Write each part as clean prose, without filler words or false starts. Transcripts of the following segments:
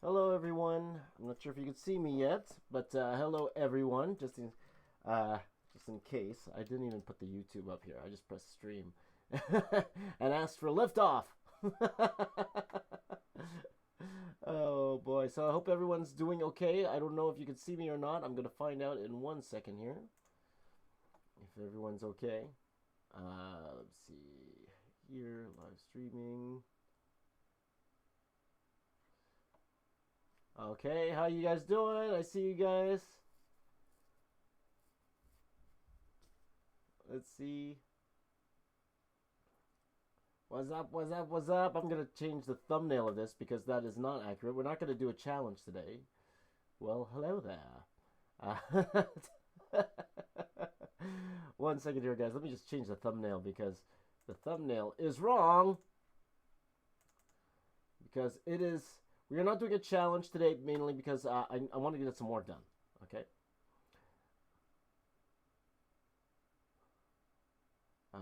Hello everyone. I'm not sure if you can see me yet, but hello everyone. Just in case, I didn't even put the YouTube up here. I just pressed stream and asked for liftoff. Oh boy. So I hope everyone's doing okay. I don't know if you can see me or not. I'm gonna find out in 1 second here if everyone's okay. Let's see here, live streaming. Okay, how you guys doing? I see you guys. Let's see. What's up, what's up, what's up? I'm going to change the thumbnail of this because that is not accurate. We're not going to do a challenge today. Well, hello there. 1 second here, guys. Let me just change the thumbnail because the thumbnail is wrong. Because it is... We are not doing a challenge today, mainly because I want to get some more done, okay?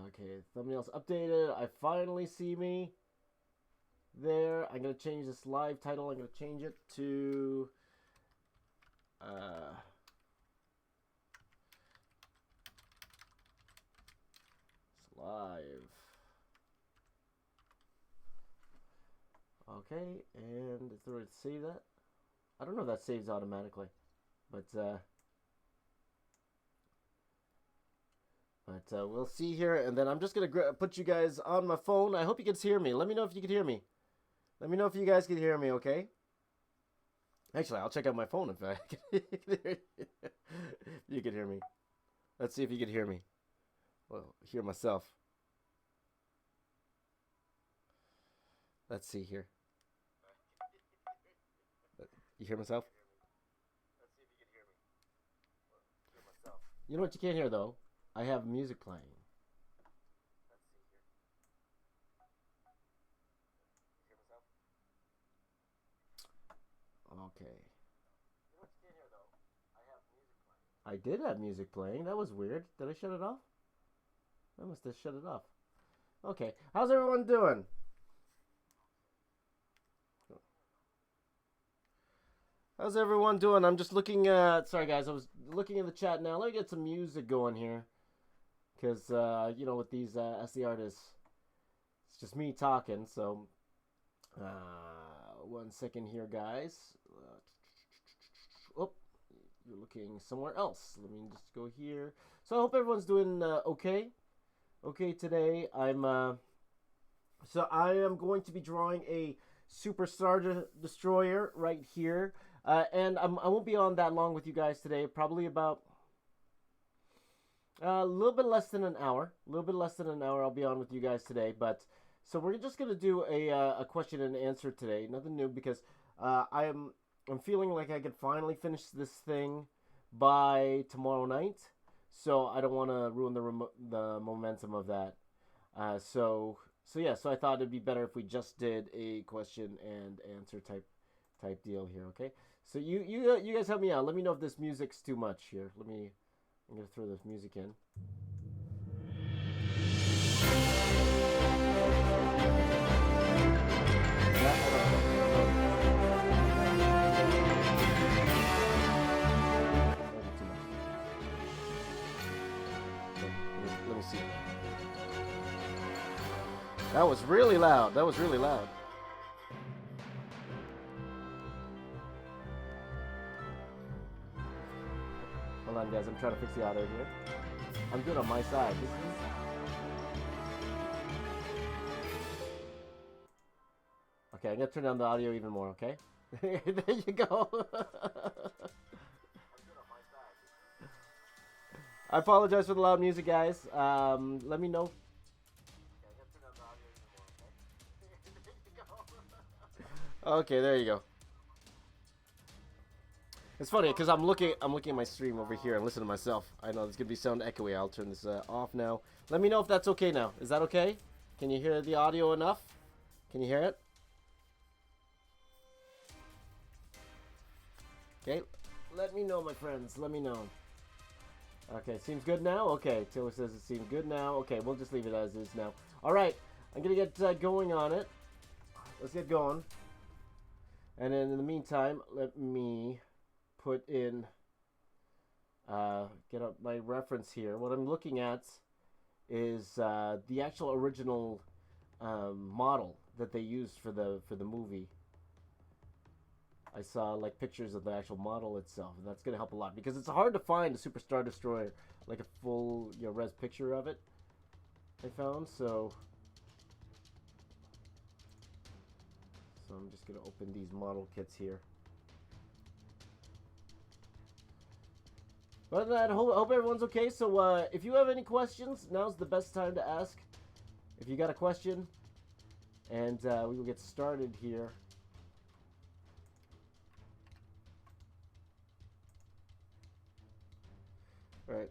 Okay, thumbnail's updated. I finally see me there. I'm going to change this live title. I'm going to change it to... it's live. Okay, and is there a way to save that? I don't know if that saves automatically, but we'll see here. And then I'm just gonna put you guys on my phone. I hope you can hear me. Let me know if you can hear me. Let me know if you guys can hear me. Okay. Actually, I'll check out my phone if I can you can hear me. Let's see if you can hear me. Well, hear myself. Let's see here. You hear myself? Let's see if you can hear me. Well, hear myself. You know what you can't hear though? I have music playing. Let's see here. You hear myself? Okay. You know what you can't hear though? I have music playing. I did have music playing. That was weird. Did I shut it off? I must have shut it off. Okay. How's everyone doing? How's everyone doing? I'm just looking at... Sorry, guys. I was looking in the chat now. Let me get some music going here. Because, you know, with these SE artists, it's just me talking. So, 1 second here, guys. Oh, you're looking somewhere else. Let me just go here. So, I hope everyone's doing okay. Okay, today, so, I am going to be drawing a Super Star Destroyer right here. And I won't be on that long with you guys today. Probably about a little bit less than an hour. A little bit less than an hour I'll be on with you guys today. But so we're just going to do a question and answer today. Nothing new because I'm feeling like I could finally finish this thing by tomorrow night. So I don't want to ruin the momentum of that. So yeah, so I thought it'd be better if we just did a question and answer type deal here, okay? So you guys help me out. Let me know if this music's too much here. I'm gonna throw this music in. Let me see. That was really loud. That was really loud. Hold on, guys. I'm trying to fix the audio here. I'm good on my side. Okay, I'm going to turn down the audio even more, okay? There you go. I apologize for the loud music, guys. Let me know. Okay, there you go. It's funny because I'm looking at my stream over here and listening to myself. I know there's gonna be sound echoey. I'll turn this off now. Let me know if that's okay now. Is that okay? Can you hear the audio enough? Can you hear it? Okay. Let me know, my friends. Let me know. Okay, seems good now? Okay, Taylor says it seems good now. Okay, we'll just leave it as is now. Alright, I'm gonna get going on it. Let's get going. And then in the meantime, let me put in, get up my reference here. What I'm looking at is the actual original model that they used for the movie. I saw like pictures of the actual model itself, and that's gonna help a lot because it's hard to find a Super Star Destroyer, like a full res picture of it. I found so I'm just gonna open these model kits here. But other than that, I hope everyone's okay. So if you have any questions, now's the best time to ask. If you got a question, and we will get started here. All right.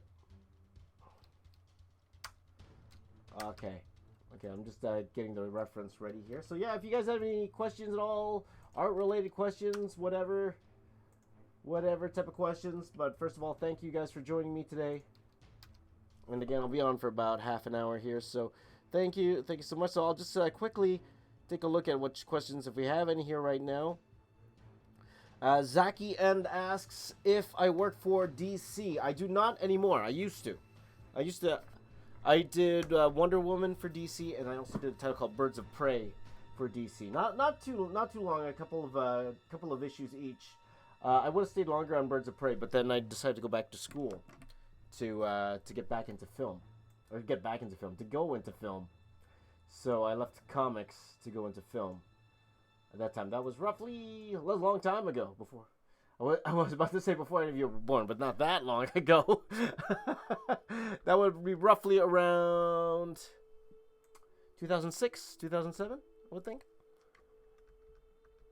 Okay. Okay, I'm just getting the reference ready here. So yeah, if you guys have any questions at all, art-related questions, whatever type of questions. But first of all, thank you guys for joining me today. And again, I'll be on for about half an hour here. So thank you so much. So I'll just quickly take a look at which questions, if we have any here right now. Zaki End asks if I work for DC. I do not anymore. I used to. I did Wonder Woman for DC, and I also did a title called Birds of Prey for DC. Not too long. A couple of issues each. I would have stayed longer on Birds of Prey, but then I decided to go back to school to get back into film, or to go into film. So I left comics to go into film. At that time, that was roughly a long time ago. Before I was about to say before any of you were born, but not that long ago. That would be roughly around 2006, 2007, I would think.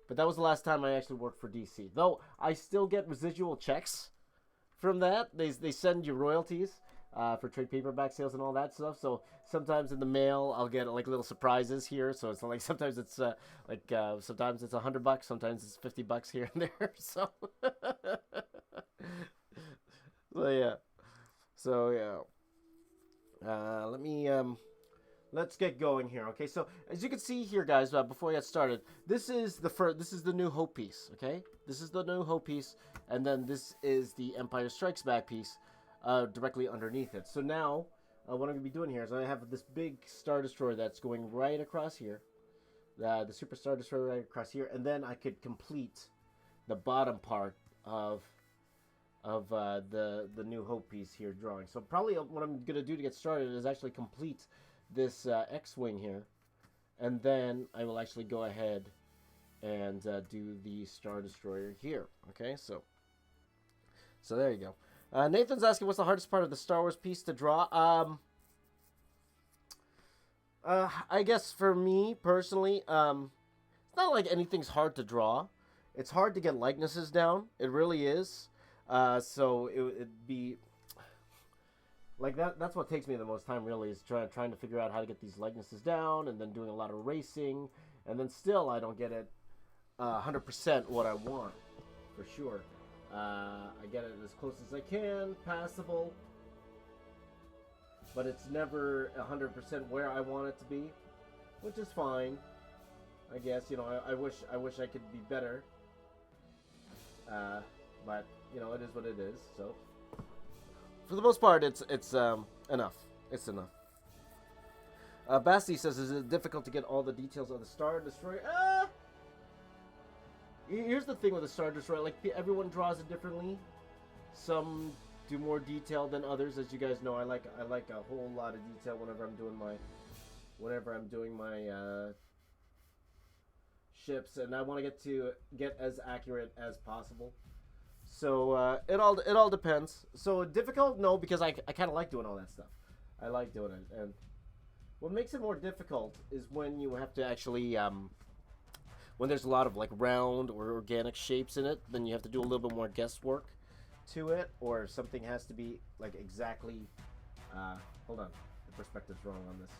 But that was the last time I actually worked for DC. Though I still get residual checks from that. They send you royalties for trade paperback sales and all that stuff. So sometimes in the mail I'll get like little surprises here. So it's like sometimes it's sometimes it's $100, sometimes it's $50 here and there. So so yeah. Let's get going here. Okay, so as you can see here, guys, before I get started, this is the New Hope piece. Okay, this is the New Hope piece, and then this is the Empire Strikes Back piece directly underneath it. So now what I'm gonna be doing here is I have this big Star Destroyer that's going right across here, the Super Star Destroyer right across here, and then I could complete the bottom part of the New Hope piece here drawing. So probably what I'm gonna do to get started is actually complete this X-Wing here, and then I will actually go ahead and do the Star Destroyer here. Okay, so there you go. Nathan's asking what's the hardest part of the Star Wars piece to draw. I guess for me personally, it's not like anything's hard to draw. It's hard to get likenesses down. It really is. So it'd be like that's what takes me the most time, really, is trying to figure out how to get these likenesses down, and then doing a lot of racing, and then still I don't get it 100% what I want, for sure. I get it as close as I can, passable, but it's never 100% where I want it to be, which is fine. I guess, I wish I could be better, but it is what it is. So for the most part, it's enough. It's enough. Basti says, is it difficult to get all the details of the Star Destroyer? Here's the thing with the Star Destroyer. Like, everyone draws it differently. Some do more detail than others, as you guys know. I like a whole lot of detail whenever I'm doing my ships, and I want to get as accurate as possible. So it all depends. So difficult? No, because I kind of like doing all that stuff. I like doing it, and what makes it more difficult is when you have to actually when there's a lot of like round or organic shapes in it, then you have to do a little bit more guesswork to it, or something has to be like exactly. Hold on, the perspective's wrong on this.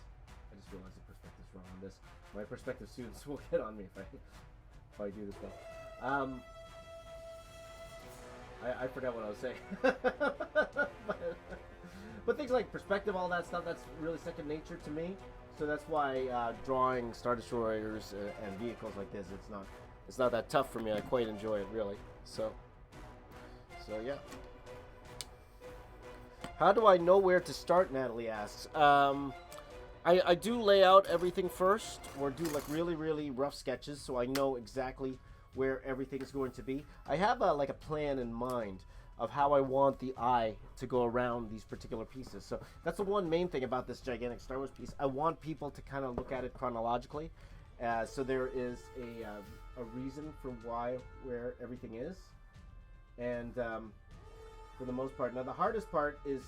I just realized the perspective's wrong on this. My perspective students will get on me if I do this well. I forgot what I was saying. but things like perspective, all that stuff, that's really second nature to me. So that's why drawing Star Destroyers and vehicles like this, it's not that tough for me. I quite enjoy it, really. So yeah. How do I know where to start? Natalie asks. I do lay out everything first, or do like really rough sketches, so I know exactly where everything is going to be. I have like a plan in mind of how I want the eye to go around these particular pieces. So that's the one main thing about this gigantic Star Wars piece. I want people to kind of look at it chronologically, so there is a reason for where everything is, and for the most part. Now the hardest part is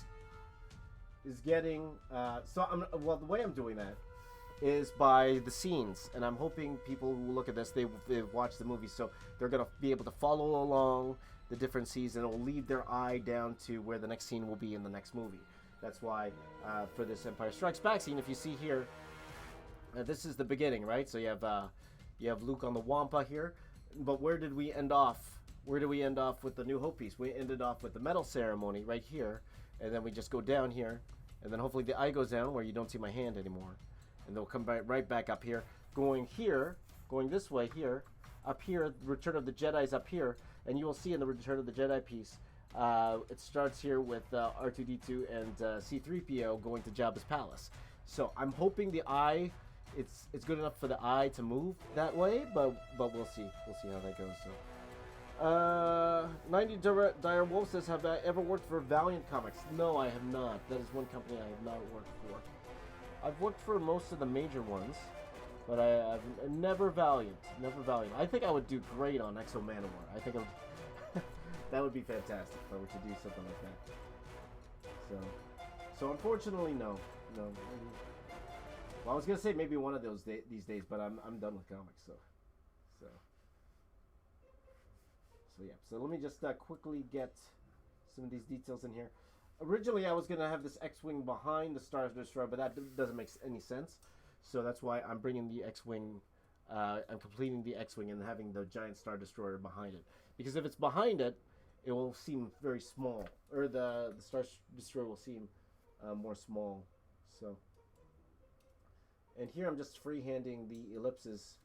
getting. The way I'm doing that is by the scenes, and I'm hoping people who look at this, they've watched the movie, so they're gonna be able to follow along the different scenes, and it'll lead their eye down to where the next scene will be in the next movie. That's why for this Empire Strikes Back scene, if you see here, this is the beginning, right? So you have Luke on the Wampa here, but where did we end off? Where do we end off with the New Hope piece? We ended off with the medal ceremony right here, and then we just go down here, and then hopefully the eye goes down where you don't see my hand anymore, and they'll come right back up here, going this way here, up here. Return of the Jedi's up here, and you will see in the Return of the Jedi piece, it starts here with R2-D2 and C-3PO going to Jabba's palace. So I'm hoping the eye, it's good enough for the eye to move that way, but we'll see. We'll see how that goes. So, 90 Dire Wolf says, have I ever worked for Valiant Comics? No, I have not. That is one company I have not worked for. I've worked for most of the major ones, but I've never Valiant. Never Valiant. I think I would do great on Exo Manowar. I think that would be fantastic if I were to do something like that. So unfortunately, no. Well, I was gonna say maybe one of those these days, but I'm done with comics. So yeah. So let me just quickly get some of these details in here. Originally, I was gonna have this X-wing behind the Star Destroyer, but that doesn't make any sense. So that's why I'm bringing the X-wing. I'm completing the X-wing and having the giant Star Destroyer behind it. Because if it's behind it, it will seem very small, or the Star Destroyer will seem more small. So, and here I'm just freehanding the ellipses.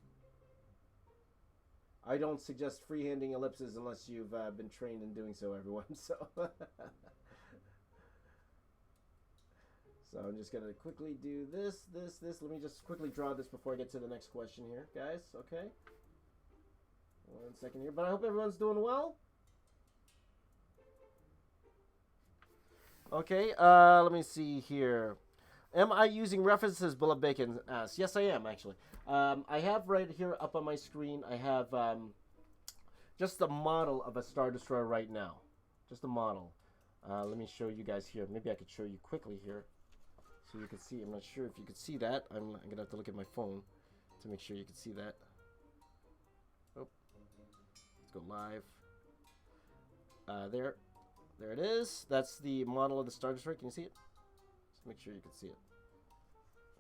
I don't suggest freehanding ellipses unless you've been trained in doing so, everyone. So, so I'm just gonna quickly do this. Let me just quickly draw this before I get to the next question here, guys. Okay. 1 second here, but I hope everyone's doing well. Okay, let me see here. Am I using references, Bullet Bacon asks? Yes, I am, actually. I have right here up on my screen, I have just a model of a Star Destroyer right now. Just a model. Let me show you guys here. Maybe I could show you quickly here so you can see. I'm not sure if you could see that. I'm going to have to look at my phone to make sure you can see that. Oh, let's go live. There it is. That's the model of the Star Destroyer. Can you see it? Just make sure you can see it.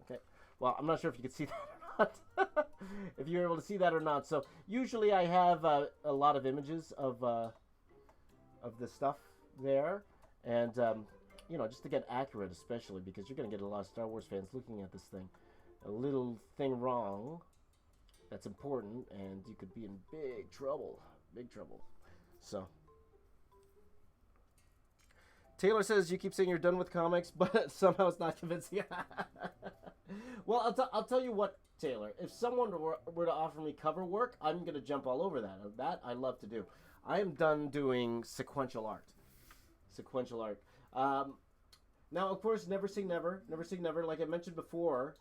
Okay. Well, I'm not sure if you can see that or not. If you're able to see that or not. So usually I have a lot of images of the stuff there, and you know, just to get accurate, especially because you're going to get a lot of Star Wars fans looking at this thing. A little thing wrong that's important, and you could be in big trouble. Big trouble. So. Taylor says, you keep saying you're done with comics, but somehow it's not convincing. Well, I'll tell you what, Taylor. If someone were to offer me cover work, I'm going to jump all over that. That I love to do. I am done doing sequential art. Sequential art. Now, of course, never say never. Never say never. Like I mentioned before,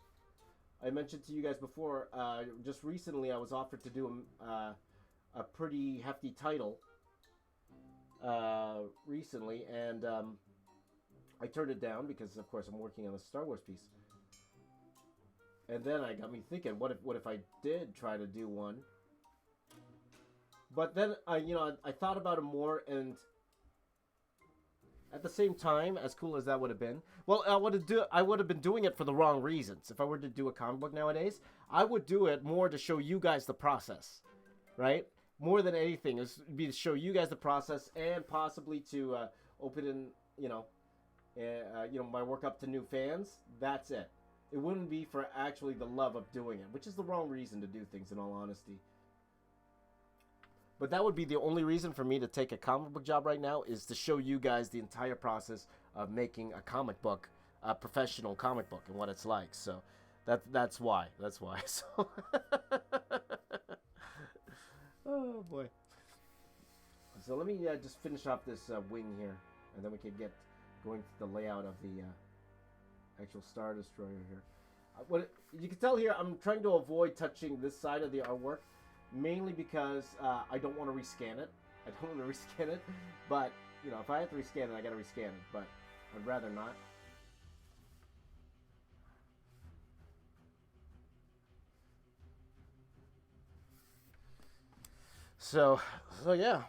I mentioned to you guys before, just recently I was offered to do a pretty hefty title. Recently, and I turned it down because, of course, I'm working on a Star Wars piece. And then I got me thinking, what if I did try to do one? But then I thought about it more, and at the same time, as cool as that would have been, well, I would have been doing it for the wrong reasons. If I were to do a comic book nowadays, I would do it more to show you guys the process, right? More than anything, it would be to show you guys the process, and possibly to open in, my work up to new fans, that's it. It wouldn't be for actually the love of doing it, which is the wrong reason to do things, in all honesty. But that would be the only reason for me to take a comic book job right now, is to show you guys the entire process of making a comic book, a professional comic book, and what it's like. So that's why. That's why. So oh boy. So let me just finish off this wing here, and then we can get going to the layout of the actual Star Destroyer here. What you can tell here, I'm trying to avoid touching this side of the artwork, mainly because I don't want to rescan it. I don't want to rescan it, but if I have to rescan it, I gotta rescan it. But I'd rather not. So yeah.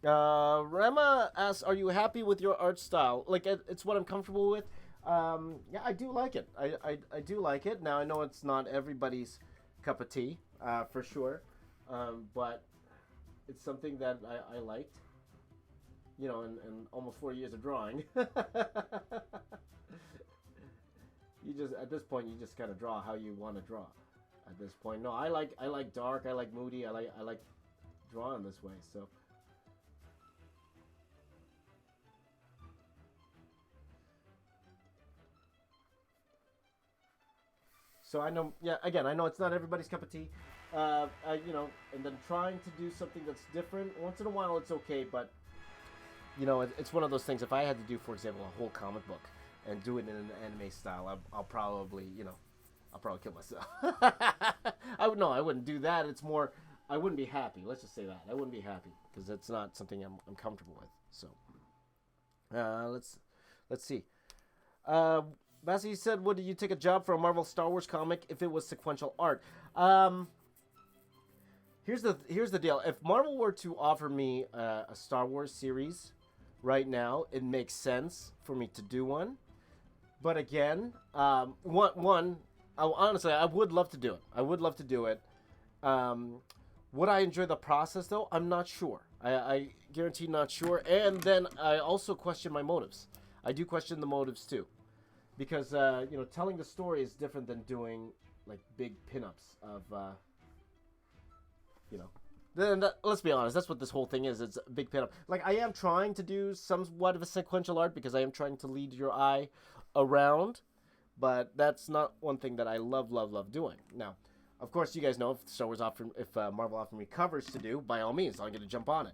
Rema asks, "Are you happy with your art style? Like, it's what I'm comfortable with." Yeah, I do like it. I do like it. Now I know it's not everybody's cup of tea, for sure, but it's something that I liked. In almost 4 years of drawing. You just at this point you just kind of draw how you want to draw. At this point, no, I like dark. I like moody. I like drawing this way. So. So I know, yeah, again, I know it's not everybody's cup of tea, and then trying to do something that's different, once in a while it's okay, but, it's one of those things. If I had to do, for example, a whole comic book and do it in an anime style, I'll probably, I'll probably kill myself. I wouldn't do that. It's more, I wouldn't be happy. Let's just say that. I wouldn't be happy, because it's not something I'm comfortable with. So, let's see. Bassy said, "Would you take a job for a Marvel Star Wars comic if it was sequential art?" Here's the deal. If Marvel were to offer me a Star Wars series right now, it makes sense for me to do one. But again, honestly, I would love to do it. I would love to do it. Would I enjoy the process though? I'm not sure. I guarantee not sure. And then I also question my motives. I do question the motives too. Because, telling the story is different than doing, like, big pinups of, let's be honest, that's what this whole thing is. It's a big pinup. Like, I am trying to do somewhat of a sequential art, because I am trying to lead your eye around, but that's not one thing that I love doing. Now, of course, you guys know, if Star Wars Marvel offered me covers to do, by all means, I'm going to jump on it.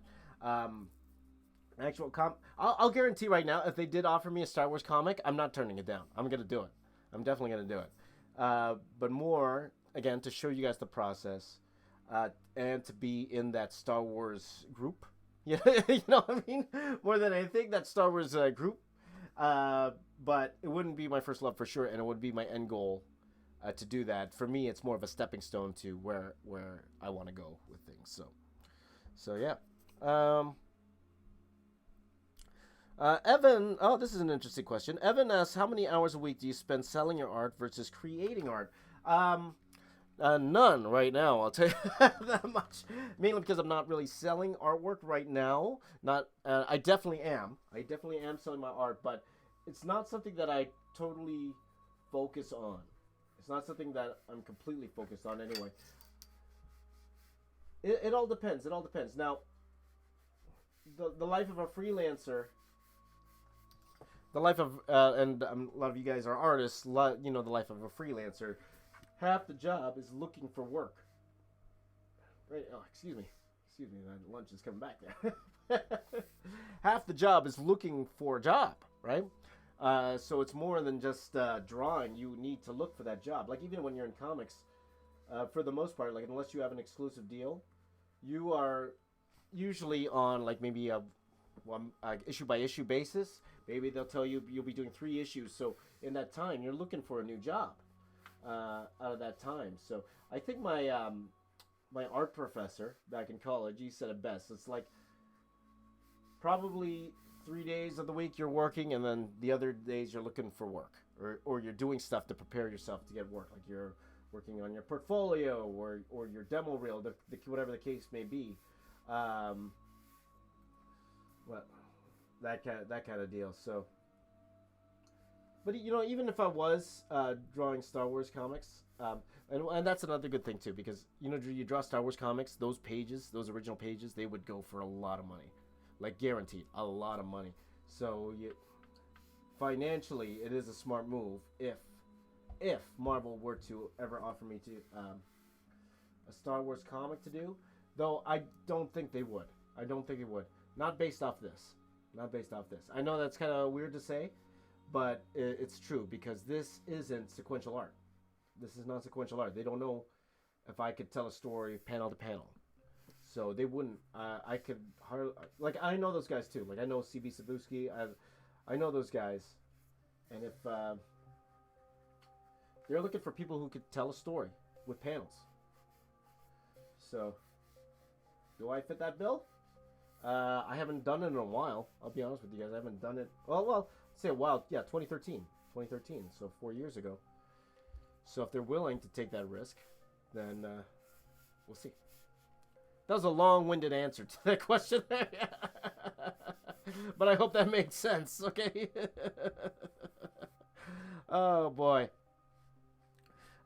I'll guarantee right now, if they did offer me a Star Wars comic, I'm not turning it down. I'm gonna do it. I'm definitely gonna do it. But more, again, to show you guys the process, and to be in that Star Wars group. You know what I mean? More than anything, that Star Wars group. But it wouldn't be my first love for sure, and it would be my end goal to do that. For me, it's more of a stepping stone to where I want to go with things. So yeah. Evan, this is an interesting question. Evan asks, "How many hours a week do you spend selling your art versus creating art?" None right now, I'll tell you that much. Mainly because I'm not really selling artwork right now. I definitely am. I definitely am selling my art, but it's not something that I totally focus on. It's not something that I'm completely focused on anyway. It all depends. It all depends. Now, the life of a freelancer... The life of, and a lot of you guys are artists, the life of a freelancer, half the job is looking for work. Right? Oh, excuse me, that lunch is coming back there. Half the job is looking for a job, right? So it's more than just drawing. You need to look for that job. Like, even when you're in comics, for the most part, like, unless you have an exclusive deal, you are usually on, like, maybe a issue by issue basis. Maybe they'll tell you you'll be doing 3 issues. So in that time, you're looking for a new job out of that time. So I think my art professor back in college, he said it best. It's like probably 3 days of the week you're working, and then the other days you're looking for work, or you're doing stuff to prepare yourself to get work. Like, you're working on your portfolio or your demo reel, whatever the case may be. that kind of deal. So, but you know, even if I was drawing Star Wars comics, and that's another good thing too, because you know, you draw Star Wars comics, those pages, those original pages, they would go for a lot of money, like guaranteed, a lot of money. So financially, it is a smart move if Marvel were to ever offer me to a Star Wars comic to do, though I don't think they would. I don't think it would. Not based off this. Not based off this. I know that's kind of weird to say, but it's true because this isn't sequential art. This is not sequential art. They don't know if I could tell a story panel to panel. So they wouldn't. I could hardly, like, I know those guys too. Like, I know CB Sabuski. I know those guys. And if they're looking for people who could tell a story with panels. So, do I fit that bill? I haven't done it in a while. I'll be honest with you guys. I haven't done it. Well, say a while. Yeah, 2013. 2013. So 4 years ago. So if they're willing to take that risk, then we'll see. That was a long-winded answer to that question there. But I hope that made sense, okay? Oh, boy.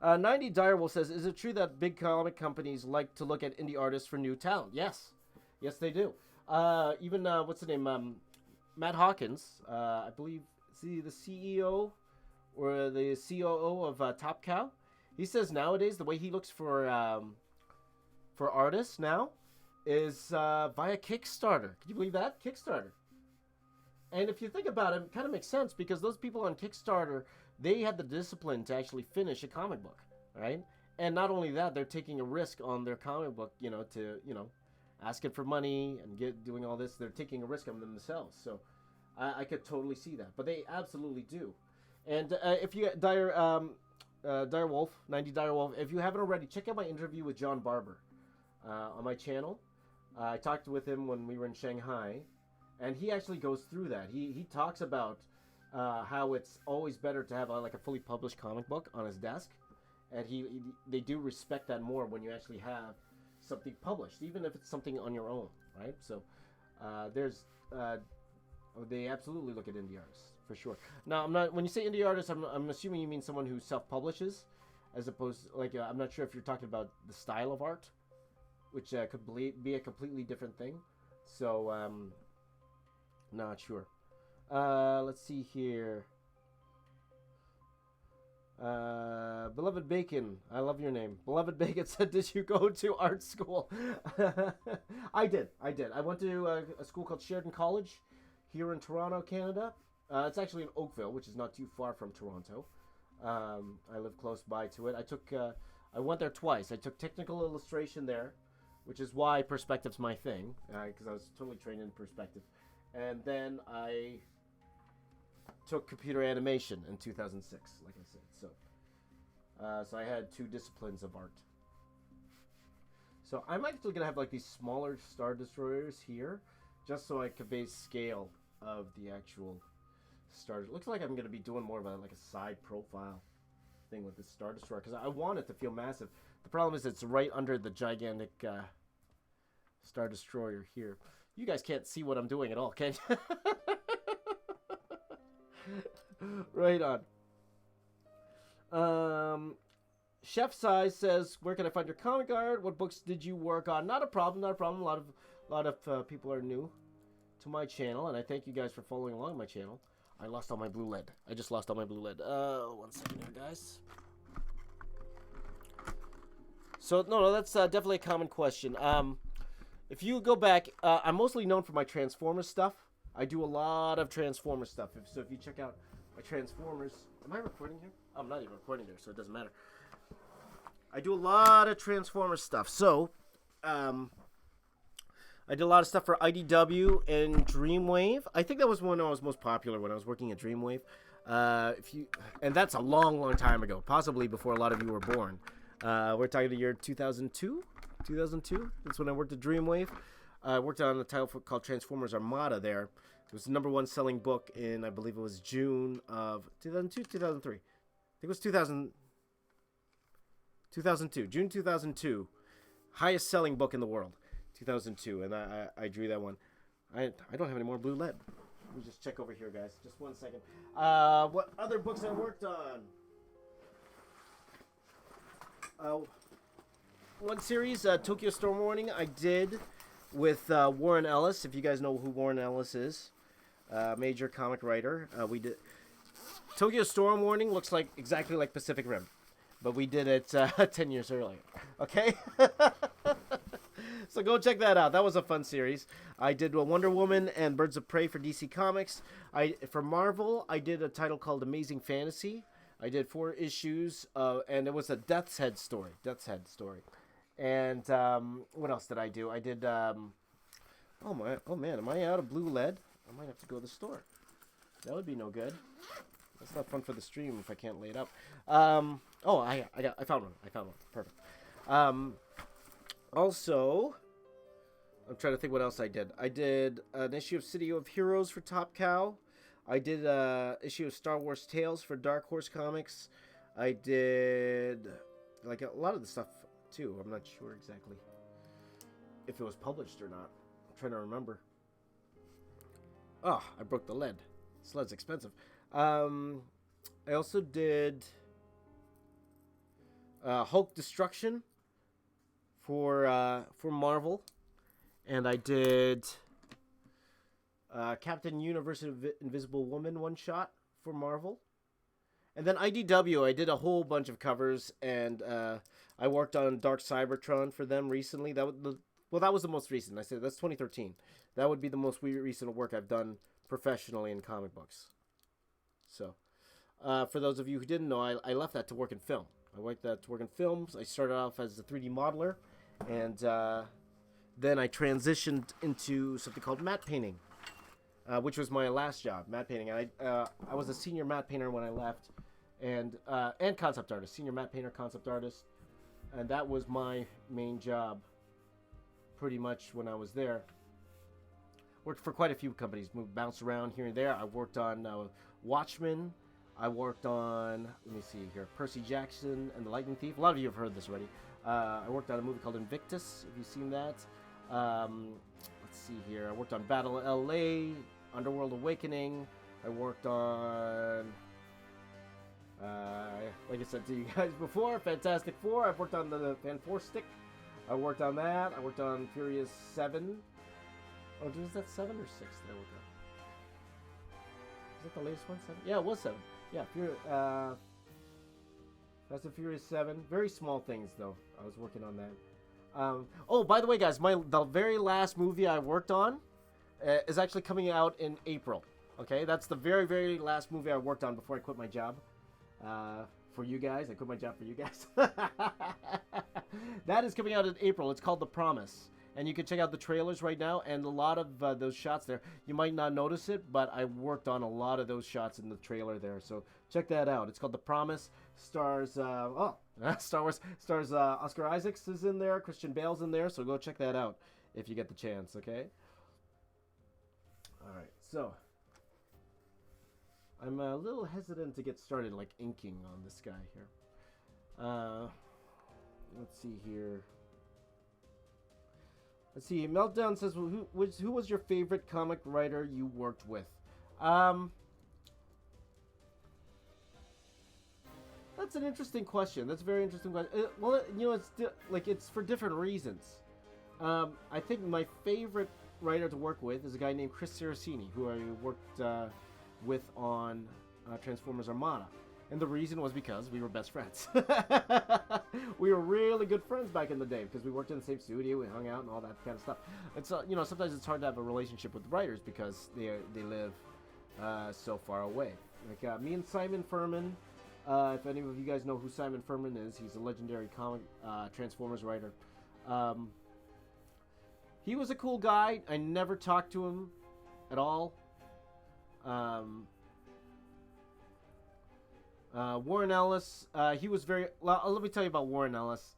90 Direwolf says, is it true that big comic companies like to look at indie artists for new talent? Yes. Yes, they do. Even, what's the name? Matt Hawkins, I believe, is he the CEO or the COO of Top Cow? He says nowadays the way he looks for artists now is via Kickstarter. Can you believe that? Kickstarter. And if you think about it, it kind of makes sense because those people on Kickstarter, they had the discipline to actually finish a comic book, right? And not only that, they're taking a risk on their comic book, asking for money and doing all this. They're taking a risk on themselves. So I could totally see that. But they absolutely do. And if you Direwolf, 90 Direwolf, if you haven't already, check out my interview with John Barber on my channel. I talked with him when we were in Shanghai, and he actually goes through that. He talks about how it's always better to have a fully published comic book on his desk, and they do respect that more when you actually have something published, even if it's something on your own, right? So they absolutely look at indie artists for sure. Now, I'm not. When you say indie artist, I'm assuming you mean someone who self-publishes, as opposed to, I'm not sure if you're talking about the style of art, which could be a completely different thing. So, not sure. Let's see here. Beloved Bacon, I love your name. Beloved Bacon said, did you go to art school? I did. I went to a school called Sheridan College here in Toronto, Canada. It's actually in Oakville, which is not too far from Toronto. I live close by to it. I went there twice. I took technical illustration there, which is why perspective's my thing, because I was totally trained in perspective. And then I took computer animation in 2006, like I said. So I had two disciplines of art. So I'm actually going to have these smaller Star Destroyers here, just so I could base scale of the actual Star. It looks like I'm going to be doing more of a side profile thing with this Star Destroyer, because I want it to feel massive. The problem is it's right under the gigantic Star Destroyer here. You guys can't see what I'm doing at all, can you? Right on. Chef Size says, where can I find your comic art? What books did you work on? Not a problem. A lot of people are new to my channel, and I thank you guys for following along my channel. I lost all my blue lead. I just lost all my blue lead. 1 second here, guys. So, no, that's definitely a common question. If you go back, I'm mostly known for my Transformers stuff. I do a lot of Transformers stuff. So if you check out my Transformers... Am I recording here? I'm not even recording here, so it doesn't matter. I do a lot of Transformers stuff. So, I did a lot of stuff for IDW and Dreamwave. I think that was when I was most popular, when I was working at Dreamwave. And that's a long, long time ago, possibly before a lot of you were born. We're talking the year 2002? 2002? That's when I worked at Dreamwave. I worked on a title called Transformers Armada there. It was the #1 selling book in, I believe it was June of 2002, 2003. I think it was 2002. June 2002. Highest selling book in the world. 2002. And I drew that one. I don't have any more blue lead. Let me just check over here, guys. Just 1 second. What other books I worked on? One series, Tokyo Storm Warning, I did with Warren Ellis. If you guys know who Warren Ellis is, major comic writer. We did Tokyo Storm Warning. Looks like exactly like Pacific Rim, but we did it 10 years earlier. Okay. So go check that out. That was a fun series. I did Wonder Woman and Birds of Prey for DC Comics. For Marvel, I did a title called Amazing Fantasy. I did 4 issues, and it was a Death's Head story. And what else did I do? I did. Oh man, am I out of blue lead? I might have to go to the store. That would be no good. That's not fun for the stream if I can't lay it up. I found one. Perfect. Also, I'm trying to think what else I did. I did an issue of City of Heroes for Top Cow. I did an issue of Star Wars Tales for Dark Horse Comics. I did like a lot of the stuff too. I'm not sure exactly if it was published or not. I'm trying to remember. Oh, I broke the lead. This lead's expensive. I also did Hulk Destruction for Marvel, and I did Captain Universe Invisible Woman one shot for Marvel, and then IDW. I did a whole bunch of covers, and I worked on Dark Cybertron for them recently. That was the most recent. I said that's 2013. That would be the most recent work I've done professionally in comic books. So, for those of you who didn't know, I left that to work in film. I worked that to work in films. I started off as a 3D modeler, and then I transitioned into something called matte painting, which was my last job, matte painting. I was a senior matte painter when I left, and concept artist, senior matte painter, concept artist, and that was my main job pretty much when I was there. Worked for quite a few companies, bounced around here and there. I worked on Watchmen. I worked on, let me see here, Percy Jackson and the Lightning Thief. A lot of you have heard this already. I worked on a movie called Invictus, if you've seen that. Let's see here. I worked on Battle LA, Underworld Awakening. I worked on, like I said to you guys before, Fantastic Four. I've worked on the Fan Four Stick. I worked on that. I worked on Furious 7. Oh, was that 7 or 6 that I worked on? Is that the latest one? 7? Yeah, it was 7. Yeah, Fast and Furious 7. Very small things, though. I was working on that. Oh, by the way, guys, the very last movie I worked on is actually coming out in April. Okay, that's the very, very last movie I worked on before I quit my job. For you guys, I quit my job for you guys. That is coming out in April. It's called The Promise. And you can check out the trailers right now, and a lot of those shots there. You might not notice it, but I worked on a lot of those shots in the trailer there. So check that out. It's called The Promise. Stars, Star Wars. Stars Oscar Isaacs is in there. Christian Bale's in there. So go check that out if you get the chance, okay? All right, so I'm a little hesitant to get started, like inking on this guy here. Let's see here. Let's see. Meltdown says, who was your favorite comic writer you worked with? That's an interesting question. That's a very interesting question. Well, it's for different reasons. I think my favorite writer to work with is a guy named Chris Saraceni, who I worked with on Transformers Armada. And the reason was because we were best friends. We were really good friends back in the day because we worked in the same studio, we hung out and all that kind of stuff. And so, sometimes it's hard to have a relationship with writers because they live so far away. Like me and Simon Furman, if any of you guys know who Simon Furman is, he's a legendary comic Transformers writer. He was a cool guy. I never talked to him at all. Warren Ellis, he was very, let me tell you about Warren Ellis.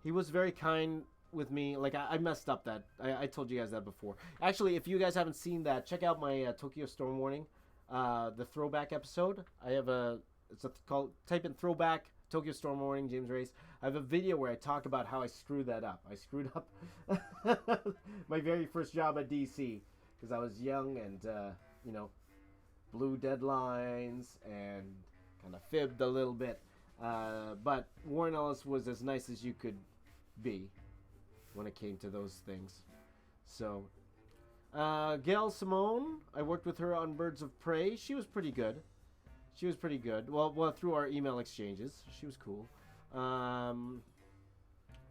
He was very kind with me. Like, I messed up that. I told you guys that before. Actually, if you guys haven't seen that, check out my Tokyo Storm Warning, the throwback episode. I have type in throwback, Tokyo Storm Warning, James Race. I have a video where I talk about how I screwed that up. I screwed up my very first job at DC because I was young and you know, blew deadlines and kind of fibbed a little bit. But Warren Ellis was as nice as you could be when it came to those things. So, Gail Simone, I worked with her on Birds of Prey. She was pretty good. Well, through our email exchanges, she was cool.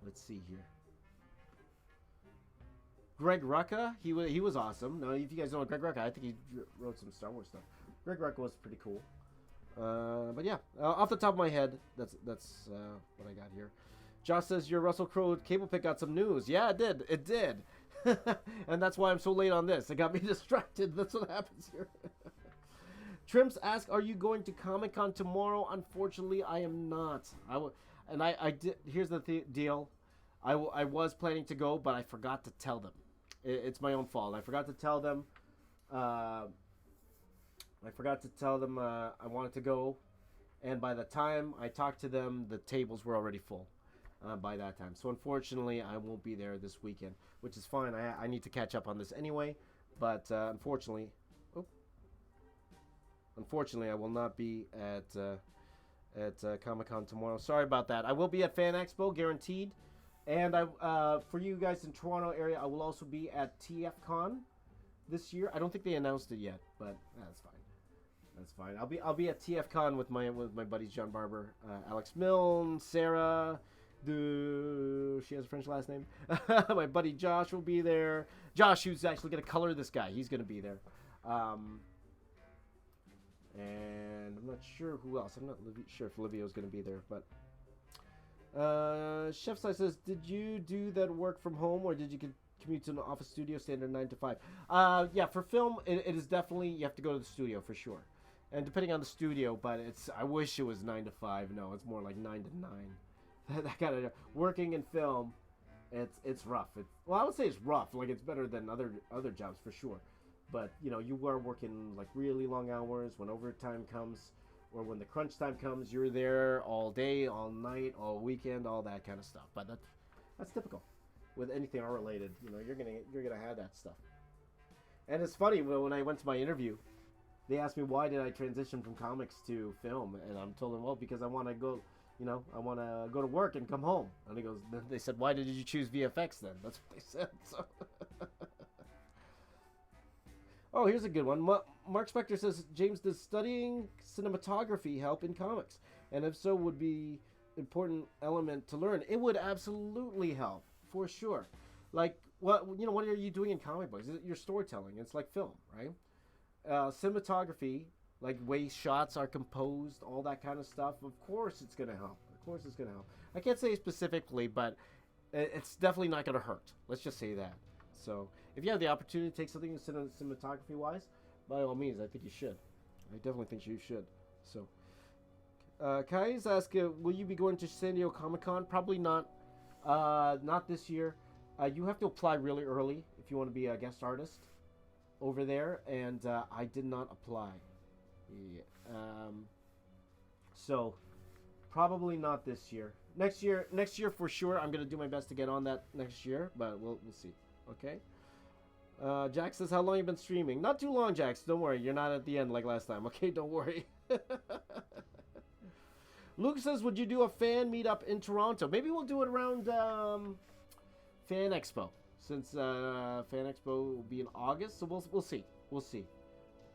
Let's see here. Greg Rucka, he was awesome. Now, if you guys know Greg Rucka, I think he wrote some Star Wars stuff. Greg Rucka was pretty cool. But yeah, off the top of my head, that's what I got here. Josh says your Russell Crowe cable pick got some news. Yeah, it did. And that's why I'm so late on this. It got me distracted. That's what happens here. Trimps ask, are you going to Comic-Con tomorrow? Unfortunately, I am not. I did. Here's the deal. I was planning to go, but I forgot to tell them. It's my own fault. I forgot to tell them. I wanted to go, and by the time I talked to them, the tables were already full by that time. So unfortunately, I won't be there this weekend, which is fine. I need to catch up on this anyway, but unfortunately, I will not be at Comic-Con tomorrow. Sorry about that. I will be at Fan Expo, guaranteed. And for you guys in Toronto area, I will also be at TFCon this year. I don't think they announced it yet, but that's fine. That's fine. I'll be at TFCon with my buddies John Barber, Alex Milne, Sarah. She has a French last name. My buddy Josh will be there. Josh, who's actually going to color this guy, he's going to be there. And I'm not sure who else. I'm not sure if Livio's going to be there, but Chef Side says, did you do that work from home, or did you commute to an office studio standard 9 to 5? Yeah, for film, it is definitely, you have to go to the studio for sure. And depending on the studio, but I wish it was 9 to 5. No, it's more like 9 to 9. That kind of working in film, it's rough. Well, I would say it's rough. Like, it's better than other jobs for sure. But, you know, you are working like really long hours. When overtime comes, or when the crunch time comes, you're there all day, all night, all weekend, all that kind of stuff. But that's typical with anything art related. You know, you're gonna have that stuff. And it's funny, when I went to my interview, they asked me why did I transition from comics to film, and I'm told them, well, because I want to go, I want to go to work and come home. And they said, why did you choose VFX then? That's what they said. So. Oh, here's a good one. Mark Spector says, James, does studying cinematography help in comics? And if so, would be important element to learn. It would absolutely help, for sure. Like, what are you doing in comic books? You're storytelling. It's like film, right? Cinematography, like way shots are composed, all that kind of stuff. Of course it's going to help. I can't say specifically, but it's definitely not going to hurt. Let's just say that. So if you have the opportunity to take something cinematography wise, by all means, I think you should. I definitely think you should. So Kai's asking, will you be going to San Diego Comic-Con? Probably not. Not this year. You have to apply really early if you want to be a guest artist over there, and I did not apply. Yeah. So probably not this year. Next year for sure. I'm gonna do my best to get on that next year, but we'll see. Okay. Jack says, how long you been streaming? Not too long, Jax. Don't worry. You're not at the end like last time. Okay, don't worry. Luke says, would you do a fan meetup in Toronto? Maybe we'll do it around Fan Expo, since Fan Expo will be in August. So we'll see. We'll see.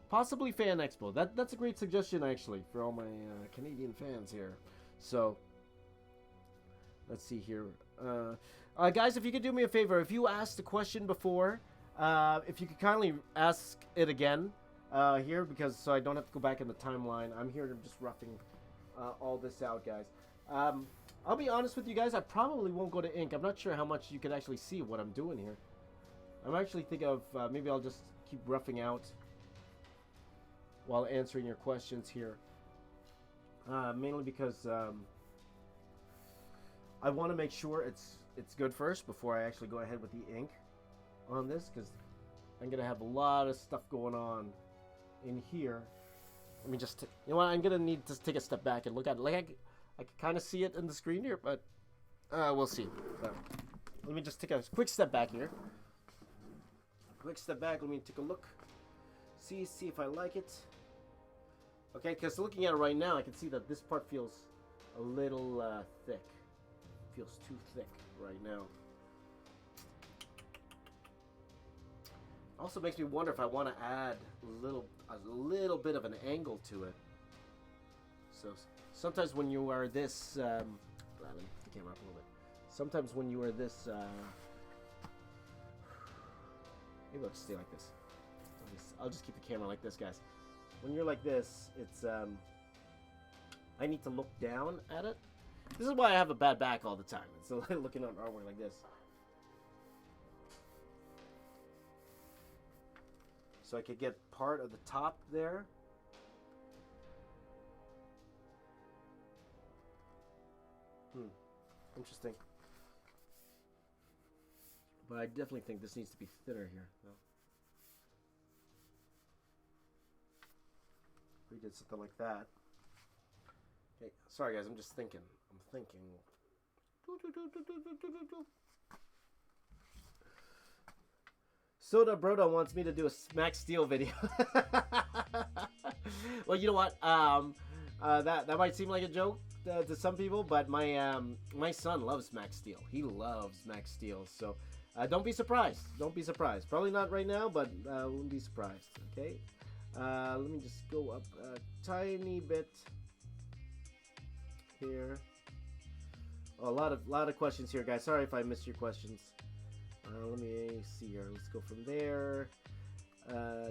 Possibly Fan Expo. That's a great suggestion, actually, for all my Canadian fans here. So let's see here. Guys, if you could do me a favor, if you asked the question before, if you could kindly ask it again here, because so I don't have to go back in the timeline. I'm here just roughing all this out, guys. I'll be honest with you guys, I probably won't go to ink. I'm not sure how much you could actually see what I'm doing here. I'm actually thinking of maybe I'll just keep roughing out while answering your questions here. Mainly because I want to make sure it's good first before I actually go ahead with the ink on this, because I'm gonna have a lot of stuff going on in here. Let me just, you know what? I'm gonna need to take a step back and look at it. Like I can kind of see it in the screen here, but we'll see. Let me just take a quick step back here. Quick step back. Let me take a look, See if I like it. Okay, because looking at it right now, I can see that this part feels a little thick. Feels too thick right now. Also makes me wonder if I want to add a little bit of an angle to it. So sometimes when you are this, let me put the camera up a little bit. Sometimes when you are this, maybe I'll just stay like this. I'll just keep the camera like this, guys. When you're like this, it's I need to look down at it. This is why I have a bad back all the time. It's like looking at artwork like this. So I could get part of the top there. Interesting. But I definitely think this needs to be thinner here. No? We did something like that. Okay, sorry guys, I'm just thinking. I'm thinking. Soda Broda wants me to do a Max Steel video. Well, you know what? That might seem like a joke to some people, but my son loves Max Steel. He loves Max Steel, so don't be surprised. Don't be surprised. Probably not right now, but wouldn't be surprised. Okay. Let me just go up a tiny bit here. Oh, a lot of questions here, guys. Sorry if I missed your questions. Let me see here. Let's go from there.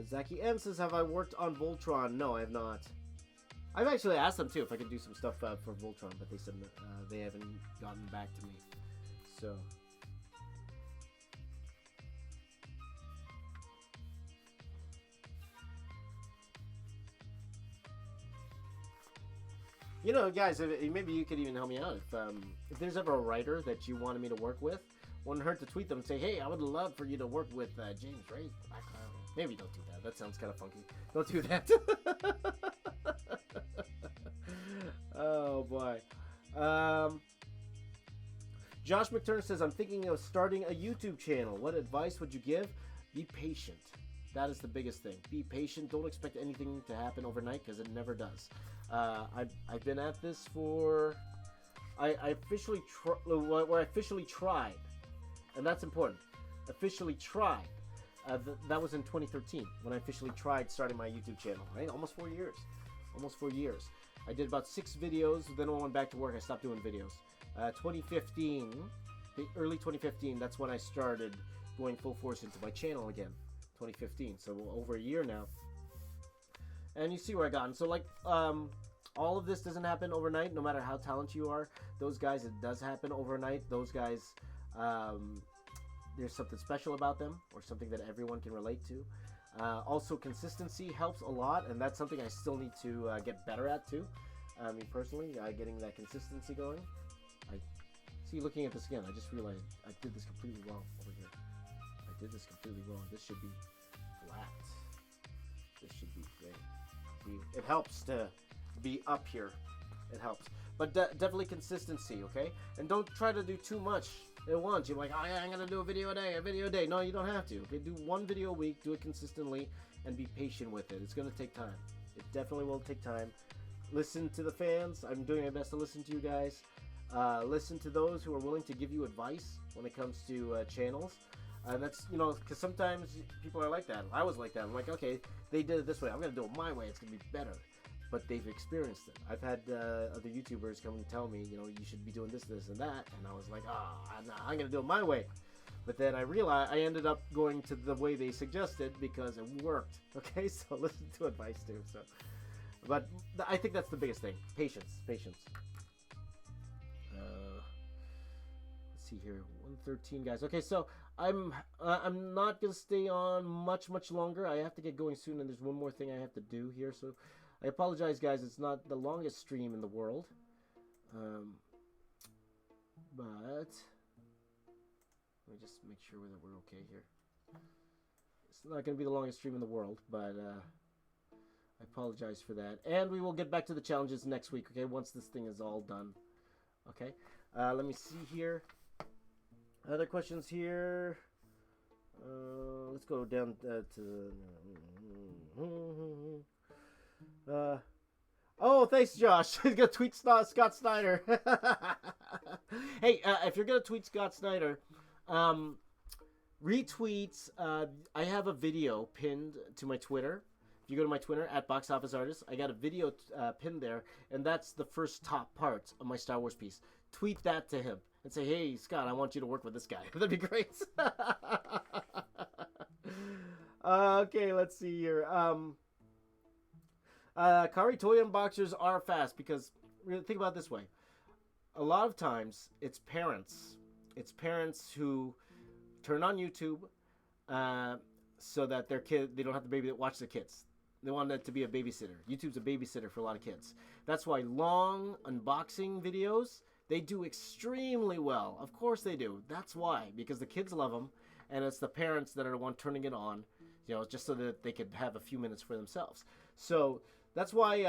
Zaki M says, have I worked on Voltron? No, I have not. I've actually asked them too if I could do some stuff for Voltron, but they said they haven't gotten back to me. So. You know, guys, maybe you could even help me out. If there's ever a writer that you wanted me to work with, wouldn't hurt to tweet them and say, hey, I would love for you to work with James Ray. Maybe don't do that. That sounds kind of funky. Don't do that. Oh, boy. Josh McTurner says, I'm thinking of starting a YouTube channel. What advice would you give? Be patient. That is the biggest thing. Be patient. Don't expect anything to happen overnight, because it never does. I've been at this for... I officially tried, and that's important. Officially tried. That was in 2013 when I officially tried starting my YouTube channel. Right, almost 4 years. Almost 4 years. I did about 6 videos. Then when I went back to work, I stopped doing videos. 2015, early 2015. That's when I started going full force into my channel again. 2015. So over a year now. And you see where I gotten. So like, all of this doesn't happen overnight, no matter how talented you are. Those guys, it does happen overnight. Those guys, there's something special about them, or something that everyone can relate to. Also, consistency helps a lot, and that's something I still need to get better at too. Me personally, getting that consistency going. I see, looking at this again, I just realized I did this completely wrong over here. I did this completely wrong. This should be flat. This should be great. See, it helps to be up here. It helps, but definitely consistency. Okay, and don't try to do too much at once. You're like, oh yeah, I'm gonna do a video a day. No, you don't have to. Okay, do one video a week, do it consistently, and be patient with it. It's gonna take time. It definitely will take time. Listen to the fans. I'm doing my best to listen to you guys. Listen to those who are willing to give you advice when it comes to channels. And that's, you know, because sometimes people are like that. I was like that. I'm like, okay, they did it this way. I'm gonna do it my way. It's gonna be better. But they've experienced it. I've had other YouTubers come and tell me, you know, you should be doing this, this, and that. And I was like, I'm going to do it my way. But then I realized I ended up going to the way they suggested because it worked. Okay, so listen to advice too. So, but I think that's the biggest thing. Patience. Patience. Let's see here. 113, guys. Okay, so I'm not going to stay on much longer. I have to get going soon, and there's one more thing I have to do here. So I apologize, guys. It's not the longest stream in the world, but let me just make sure that we're okay here. It's not going to be the longest stream in the world, but I apologize for that. And we will get back to the challenges next week, okay, once this thing is all done. Okay, let me see here. Other questions here. Let's go down to... Oh, thanks, Josh. He's gonna tweet Scott Snyder. Hey, if you're gonna tweet Scott Snyder, retweets. I have a video pinned to my Twitter. If you go to my Twitter at Box Office Artist, I got a video pinned there, and that's the first top part of my Star Wars piece. Tweet that to him and say, "Hey, Scott, I want you to work with this guy." That'd be great. Okay, let's see here. Kari, toy unboxers are fast because think about it this way. A lot of times it's parents who turn on YouTube so that their kid, they don't have to watch their kids. They want that to be a babysitter. YouTube's a babysitter for a lot of kids. That's why long unboxing videos, they do extremely well. Of course they do. That's why, because the kids love them, and it's the parents that are the one turning it on, just so that they could have a few minutes for themselves. So that's why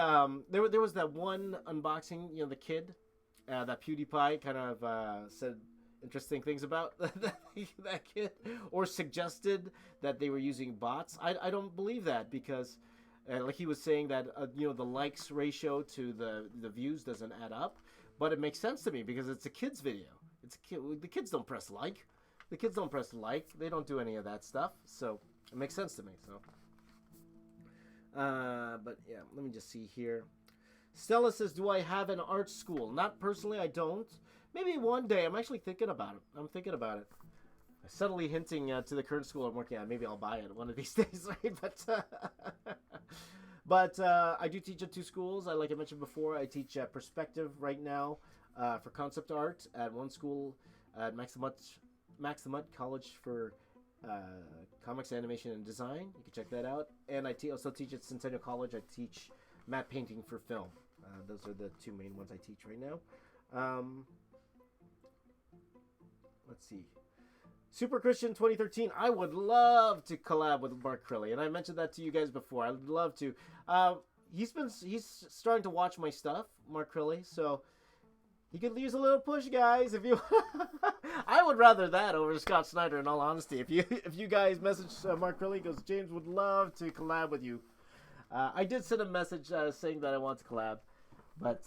there was that one unboxing, the kid that PewDiePie kind of said interesting things about that kid, or suggested that they were using bots. I don't believe that, because like he was saying that the likes ratio to the views doesn't add up, but it makes sense to me because it's a kid's video. It's a kid. The kids don't press like. The kids don't press like. They don't do any of that stuff. So it makes sense to me. So, but yeah, let me just see here. Stella says, "Do I have an art school?" Not personally, I don't. Maybe one day. I'm actually thinking about it. I'm subtly hinting to the current school I'm working at. Maybe I'll buy it one of these days, right? But I do teach at two schools. Like I mentioned before, I teach perspective right now for concept art at one school at Maximut College for comics, animation, and design. You can check that out. And I also teach at Centennial College. I teach matte painting for film. Those are the two main ones I teach right now. Let's see. Super Christian 2013. I would love to collab with Mark Crilly, and I mentioned that to you guys before. I'd love to. He's starting to watch my stuff, Mark Crilly, so he could use a little push, guys. If you, I would rather that over Scott Snyder. In all honesty, if you guys message Mark Crilly, goes, James would love to collab with you. I did send a message saying that I want to collab, but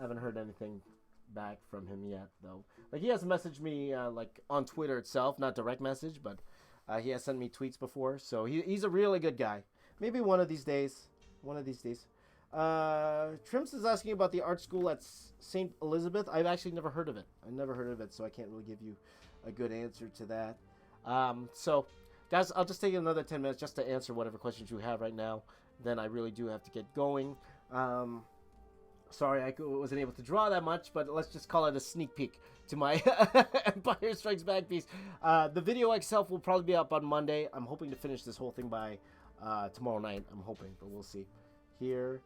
haven't heard anything back from him yet, though. Like, he has messaged me like on Twitter itself, not direct message, but he has sent me tweets before, so he's a really good guy. Maybe one of these days. Trims is asking about the art school at St. Elizabeth. I've actually never heard of it. So I can't really give you a good answer to that. So, guys, I'll just take another 10 minutes just to answer whatever questions you have right now. Then I really do have to get going. Sorry I wasn't able to draw that much, but let's just call it a sneak peek to my Empire Strikes Back piece. The video itself will probably be up on Monday. I'm hoping to finish this whole thing by tomorrow night. I'm hoping, but we'll see. Here.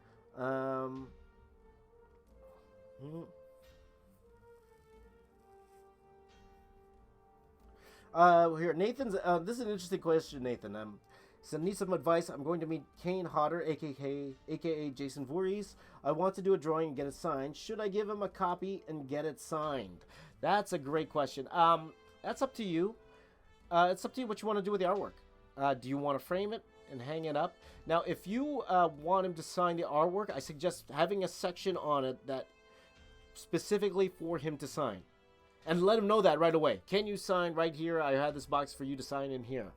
Here, Nathan's. This is an interesting question, Nathan. So need some advice. I'm going to meet Kane Hodder, aka Jason Voorhees. I want to do a drawing and get it signed. Should I give him a copy and get it signed? That's a great question. That's up to you. It's up to you what you want to do with the artwork. Do you want to frame it and hang it up? Now, if you want him to sign the artwork, I suggest having a section on it that specifically for him to sign. And let him know that right away. Can you sign right here? I had this box for you to sign in here.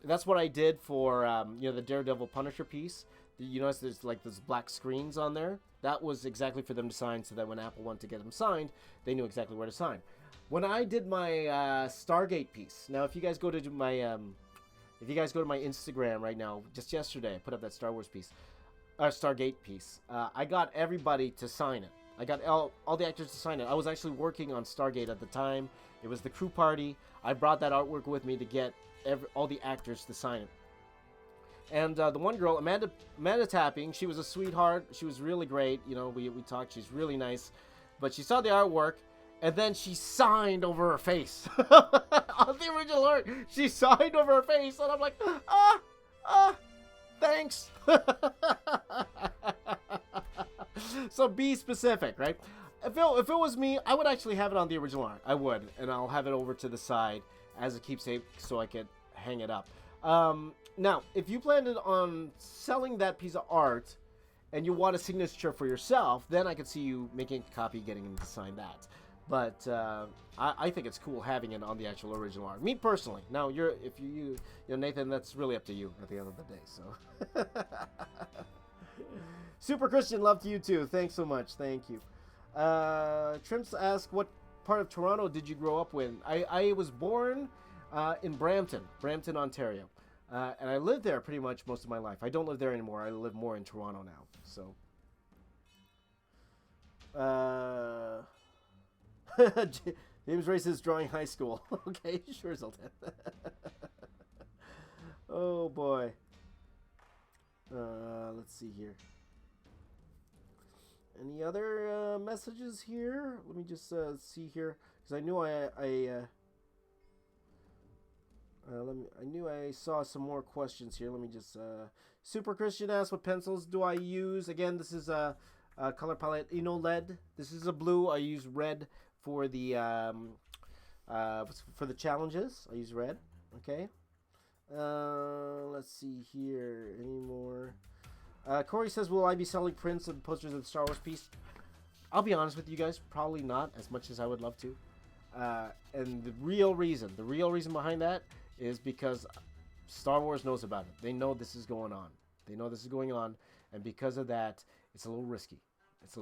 That's what I did for the Daredevil Punisher piece. You notice there's like those black screens on there. That was exactly for them to sign, so that when Apple wanted to get them signed, they knew exactly where to sign. When I did my Stargate piece, now if you guys go to my Instagram right now, just yesterday I put up that Star Wars piece, Stargate piece. I got everybody to sign it. I got all the actors to sign it. I was actually working on Stargate at the time. It was the crew party. I brought that artwork with me to get all the actors to sign it. And the one girl, Amanda Tapping, she was a sweetheart. She was really great. We talked. She's really nice. But she saw the artwork, and then she signed over her face. On the original art, she signed over her face. And I'm like, thanks. So be specific, right? If it was me, I would actually have it on the original art. I would. And I'll have it over to the side as a keepsake so I could hang it up. Now, if you planned on selling that piece of art and you want a signature for yourself, then I could see you making a copy, getting him to sign that. But I think it's cool having it on the actual original art. Me personally. Now, if you know, Nathan, that's really up to you at the end of the day. So, Super Christian, love to you too. Thanks so much. Thank you. Trimps asked, what part of Toronto did you grow up in? I was born in Brampton, Ontario. And I lived there pretty much most of my life. I don't live there anymore. I live more in Toronto now. So, James Race is drawing high school. Okay, sure, Zoltan. Oh boy. Let's see here. Any other messages here? Let me just see here, because I knew I knew I saw some more questions here. Let me just. Super Christian asked, "What pencils do I use?" Again, this is a color palette lead. This is a blue. I use red for the challenges. I use red. Okay. Let's see here. Any more? Corey says, "Will I be selling prints and posters of the Star Wars piece?" I'll be honest with you guys, probably not as much as I would love to. And the real reason behind that is because Star Wars knows about it. They know this is going on. And because of that, it's a little risky. If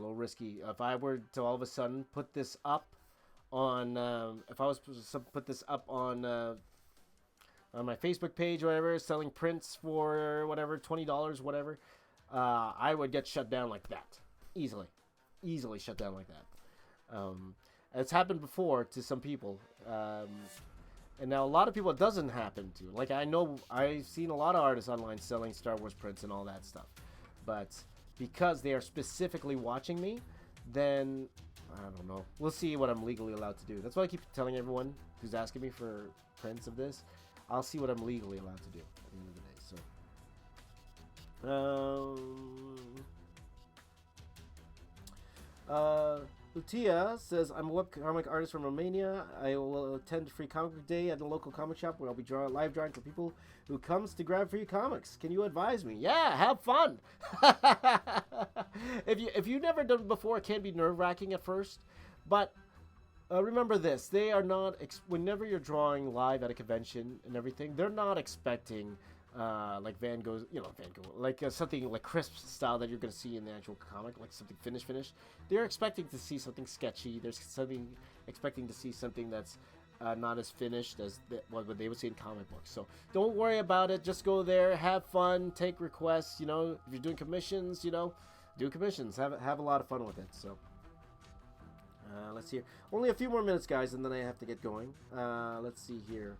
I were to all of a sudden put this up on, on my Facebook page or whatever, selling prints for whatever, $20, whatever, I would get shut down like that. Easily shut down like that. It's happened before to some people. And now a lot of people it doesn't happen to. Like, I know I've seen a lot of artists online selling Star Wars prints and all that stuff. But because they are specifically watching me, then I don't know. We'll see what I'm legally allowed to do. That's why I keep telling everyone who's asking me for prints of this. I'll see what I'm legally allowed to do at the end of the day. So, Lutia says, "I'm a webcomic artist from Romania. I will attend Free Comic Book Day at the local comic shop where I'll be live drawing for people who comes to grab free comics. Can you advise me?" Yeah, have fun. If you've never done it before, it can be nerve-wracking at first, but remember this: they are not whenever you're drawing live at a convention and everything, they're not expecting like Van Gogh, like something like crisp style that you're going to see in the actual comic, like something finished. They're expecting to see something sketchy. They're expecting to see something that's not as finished as what they would see in comic books. So don't worry about it. Just go there, have fun, take requests. If you're doing commissions, do commissions. Have a lot of fun with it. So let's see here. Only a few more minutes, guys, and then I have to get going. Let's see here.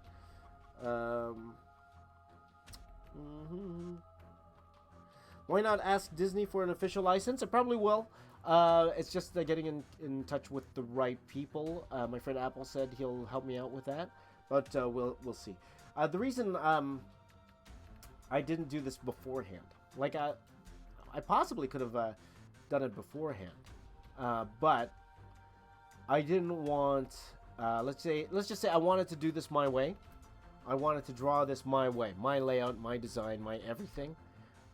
Why not ask Disney for an official license? I probably will. It's just getting in touch with the right people. My friend Apple said he'll help me out with that, but we'll see. The reason I didn't do this beforehand, like I possibly could have done it beforehand, but I didn't want. Let's just say I wanted to do this my way. I wanted to draw this my way, my layout, my design, my everything.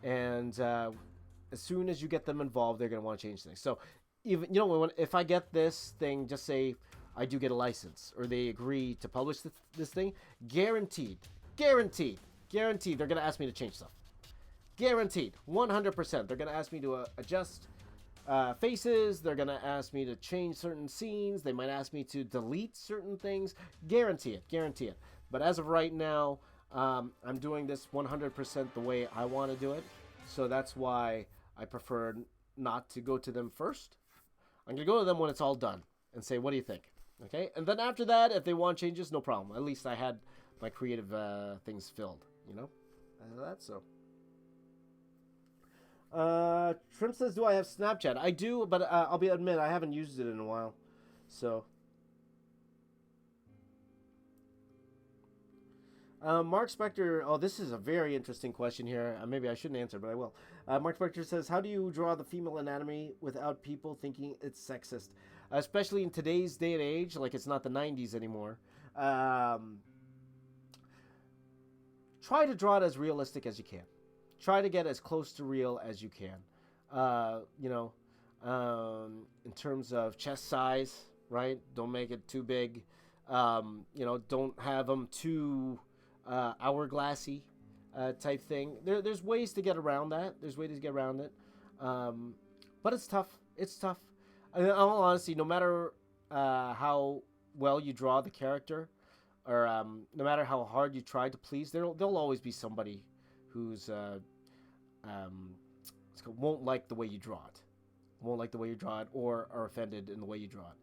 And as soon as you get them involved, they're going to want to change things. So even if I get this thing, just say I do get a license or they agree to publish this thing, guaranteed, they're going to ask me to change stuff. Guaranteed, 100%. They're going to ask me to adjust faces. They're going to ask me to change certain scenes. They might ask me to delete certain things. Guarantee it. But as of right now, I'm doing this 100% the way I want to do it. So that's why I prefer not to go to them first. I'm going to go to them when it's all done and say, what do you think? Okay? And then after that, if they want changes, no problem. At least I had my creative things filled, That's so. Trim says, do I have Snapchat? I do, but I'll admit I haven't used it in a while. So... Mark Spector, this is a very interesting question here. Maybe I shouldn't answer, but I will. Mark Spector says, how do you draw the female anatomy without people thinking it's sexist? Especially in today's day and age, like it's not the 90s anymore. try to draw it as realistic as you can. Try to get as close to real as you can. You know, in terms of chest size, right? Don't make it too big. You know, don't have them too hourglassy type thing. There's ways to get around that. There's ways to get around it. But it's tough. It's tough. In all honesty, no matter how well you draw the character, or no matter how hard you try to please, there'll always be somebody who's won't like the way you draw it, won't like the way you draw it, or are offended in the way you draw it.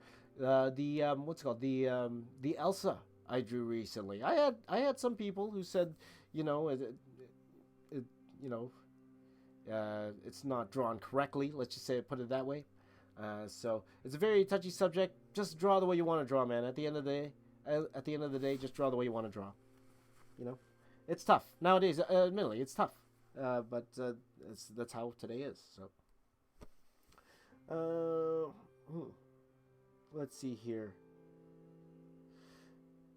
What's it called? The Elsa I drew recently. I had some people who said, you know, you know, it's not drawn correctly. Let's just say, put it that way. So it's a very touchy subject. Just draw the way you want to draw, man. At the end of the day, just draw the way you want to draw. You know, it's tough nowadays. Admittedly, it's tough. But that's how today is. So, let's see here.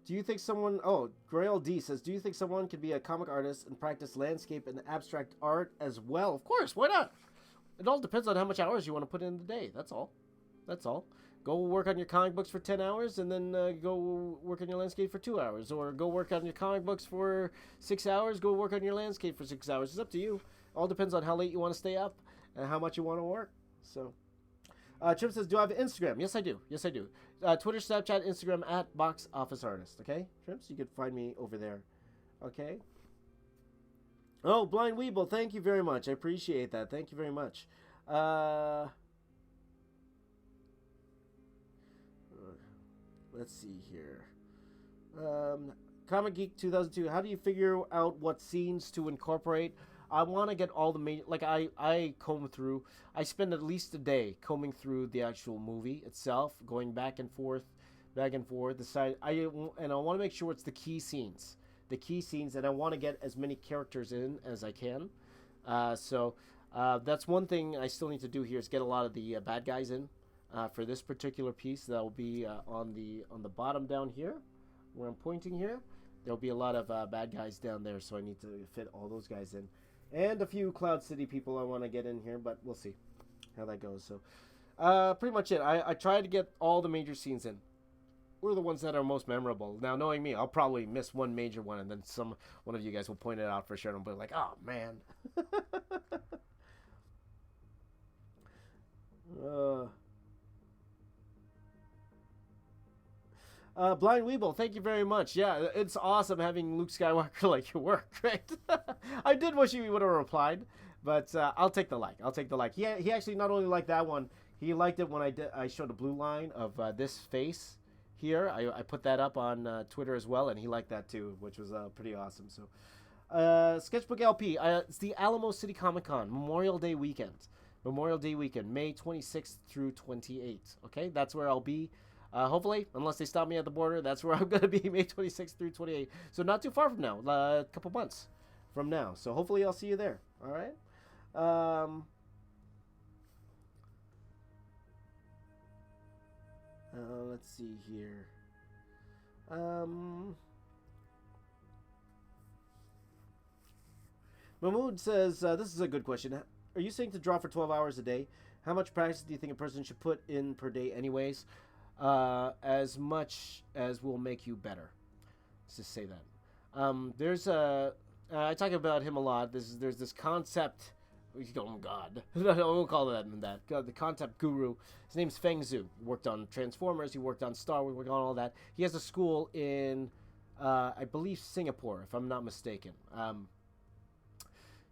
Do you think someone... Oh, Grail D says, do you think someone could be a comic artist and practice landscape and abstract art as well? Of course, why not? It all depends on how much hours you want to put in the day. That's all. That's all. Go work on your comic books for 10 hours and then go work on your landscape for 2 hours. Or go work on your comic books for 6 hours. Go work on your landscape for 6 hours. It's up to you. All depends on how late you want to stay up and how much you want to work. So, Chip says, do I have Instagram? Yes, I do. Yes, I do. Twitter, Snapchat, Instagram at Box Office Artist. Okay, Trips, you can find me over there. Okay. Oh, Blind Weeble, thank you very much. I appreciate that. Thank you very much. Let's see here. Comic Geek 2002. How do you figure out what scenes to incorporate? I want to get all the main... Like, I comb through... I spend at least a day combing through the actual movie itself, going back and forth, decide... I want to make sure it's the key scenes. The key scenes, and I want to get as many characters in as I can. So, that's one thing I still need to do here, is get a lot of the bad guys in. For this particular piece, that will be on the bottom down here, where I'm pointing here. There'll be a lot of bad guys down there, so I need to fit all those guys in. And a few Cloud City people I want to get in here, but we'll see how that goes. So, pretty much it. I try to get all the major scenes in. Or the ones that are most memorable. Now, knowing me, I'll probably miss one major one, and then one of you guys will point it out for sure, and I'll be like, oh, man. Blind Weeble, thank you very much. Yeah, it's awesome having Luke Skywalker like your work, right? I did wish he would have replied, but I'll take the like. I'll take the like. He actually not only liked that one, he liked it when I showed a blue line of this face here. I put that up on Twitter as well, and he liked that too, which was pretty awesome. So, Sketchbook LP. It's the Alamo City Comic Con Memorial Day weekend. May 26th through 28th. Okay, that's where I'll be. Hopefully, unless they stop me at the border, that's where I'm going to be May 26th through 28th. So not too far from now, a couple months from now. So hopefully I'll see you there. All right. Let's see here. Mahmood says, this is a good question. Are you saying to draw for 12 hours a day? How much practice do you think a person should put in per day anyways? As much as will make you better. Let's just say that. I talk about him a lot. There's this concept. Oh God, I won't call it that. God, the concept guru. His name's Feng Zhu. He worked on Transformers. He worked on Star Wars. Worked on all that. He has a school in, I believe, Singapore, if I'm not mistaken.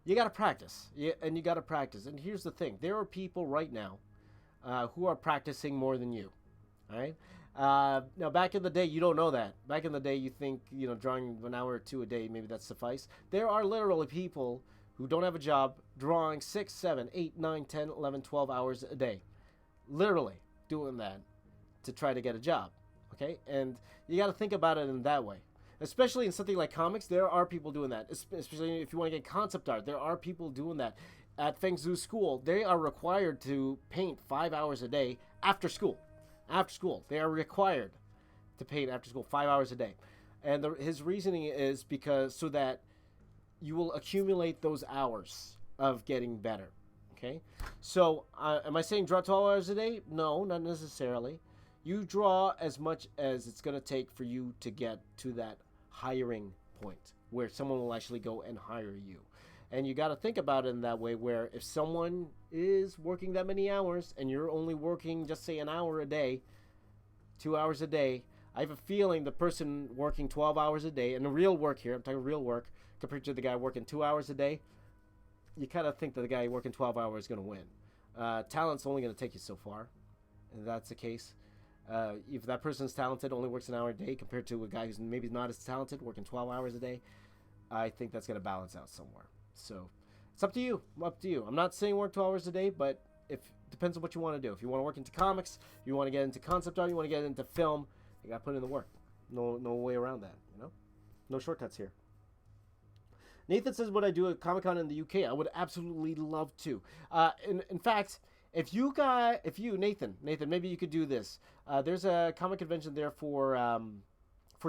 You got to practice. And you got to practice. And here's the thing: there are people right now who are practicing more than you. All right. Now, back in the day, you don't know that. Back in the day, you think, drawing an hour or two a day, maybe that suffice. There are literally people who don't have a job drawing 6, 7, 8, 9, 10, 11, 12 hours a day. Literally doing that to try to get a job. Okay? And you got to think about it in that way. Especially in something like comics, there are people doing that. Especially if you want to get concept art, there are people doing that. At Feng Zhu's school, they are required to paint 5 hours a day after school. After school, they are required to paint after school 5 hours a day, and his reasoning is because so that you will accumulate those hours of getting better. Okay, so am I saying draw 12 hours a day? No, not necessarily. You draw as much as it's going to take for you to get to that hiring point where someone will actually go and hire you. And you got to think about it in that way, where if someone is working that many hours and you're only working, just say, an hour a day, 2 hours a day, I have a feeling the person working 12 hours a day, and the real work here, I'm talking real work, compared to the guy working 2 hours a day, you kind of think that the guy working 12 hours is going to win. Talent's only going to take you so far, and that's the case. If that person's talented, only works an hour a day, compared to a guy who's maybe not as talented, working 12 hours a day, I think that's going to balance out somewhere. So it's up to you. I'm not saying work 12 hours a day, but it depends on what you want to do. If you want to work into comics, you want to get into concept art, you want to get into film, you got to put in the work. No way around that, you know? No shortcuts here. Nathan says, would I do a Comic-Con in the UK? I would absolutely love to. In fact, if you, Nathan, maybe you could do this. There's a comic convention there for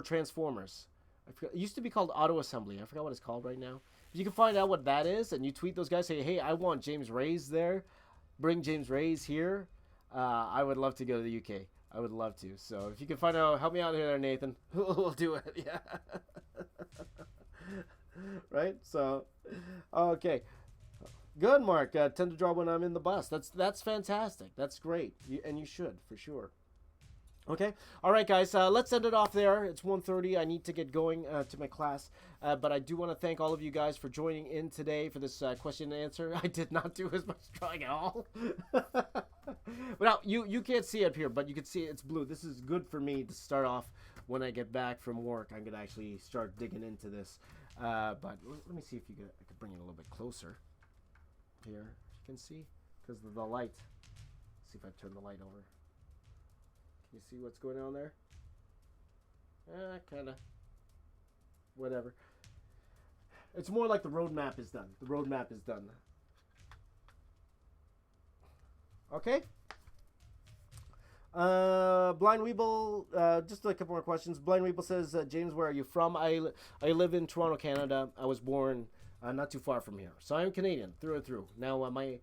Transformers. It used to be called Auto Assembly. I forgot what it's called right now. If you can find out what that is, and you tweet those guys, say, hey, I want James Reyes there. Bring James Reyes here. I would love to go to the UK. I would love to. So if you can find out, help me out here, Nathan. We'll do it. Yeah. Right? So, okay. Good, Mark. Tend to draw when I'm in the bus. That's fantastic. That's great. And you should, for sure. Okay. All right, guys. Let's end it off there. It's 1:30. I need to get going to my class. But I do want to thank all of you guys for joining in today for this question and answer. I did not do as much drawing at all. But now, you can't see it here, but you can see it's blue. This is good for me to start off when I get back from work. I'm going to actually start digging into this. But let me see if I could bring it a little bit closer here. You can see because of the light. Let's see if I turn the light over. You see what's going on there? Kind of. Whatever. It's more like the roadmap is done. The roadmap is done. Okay. Blind Weeble, just a couple more questions. Blind Weeble says, James, where are you from? I live in Toronto, Canada. I was born not too far from here. So I'm Canadian through and through. Now, my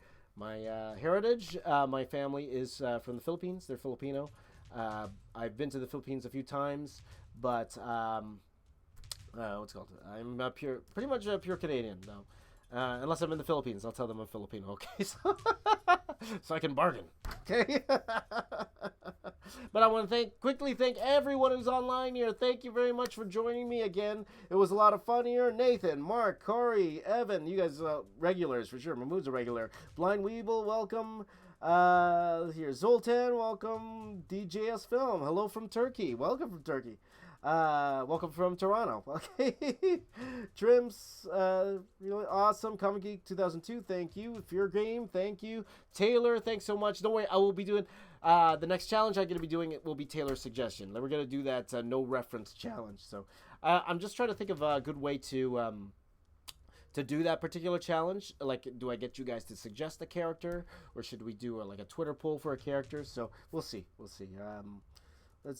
heritage, my family is from the Philippines. They're Filipino. I've been to the Philippines a few times, but what's it called? I'm pretty much a pure Canadian though. Unless I'm in the Philippines, I'll tell them I'm Filipino. Okay, so I can bargain. Okay. But I want to quickly thank everyone who's online here. Thank you very much for joining me again. It was a lot of fun here. Nathan, Mark, Corey, Evan, you guys regulars for sure. Mahmoud's a regular. Blind Weeble, welcome. Here, Zoltan, welcome. DJS Film, hello from Turkey. Welcome from Turkey. Welcome from Toronto. Okay. Trims, really awesome. Comic Geek 2002, thank you. Fear Game, thank you. Taylor, thanks so much. Don't worry, I will be doing the next challenge I'm going to be doing will be Taylor's suggestion. We're going to do that no reference challenge. So I'm just trying to think of a good way to do that particular challenge. Like, do I get you guys to suggest a character, or should we do like a Twitter poll for a character? So we'll see. Let's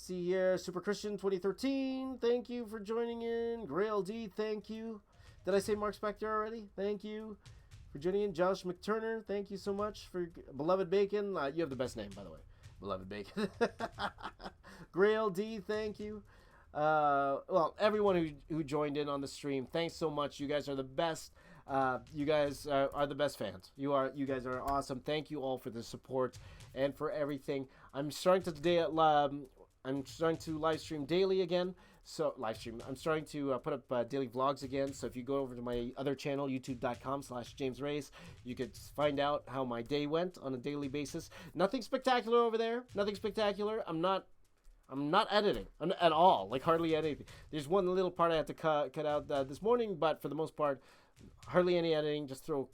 see here. Super Christian 2013, thank you for joining in. Grail D, thank you. Did I say Mark Spector already? Thank you for joining in. Josh McTurner, thank you so much. For Beloved Bacon, you have the best name, by the way. Beloved Bacon. Grail D, thank you. Well, everyone who joined in on the stream, thanks so much. You guys are the best. You guys are the best fans. You guys are awesome. Thank you all for the support and for everything. I'm starting to live stream daily again. So I'm starting to put up daily vlogs again. So if you go over to my other channel, youtube.com/JamesReyes, you could find out how my day went on a daily basis. Nothing spectacular over there. Nothing spectacular. I'm not editing at all. Like hardly anything. There's one little part I had to cut out this morning, but for the most part, hardly any editing. Just throw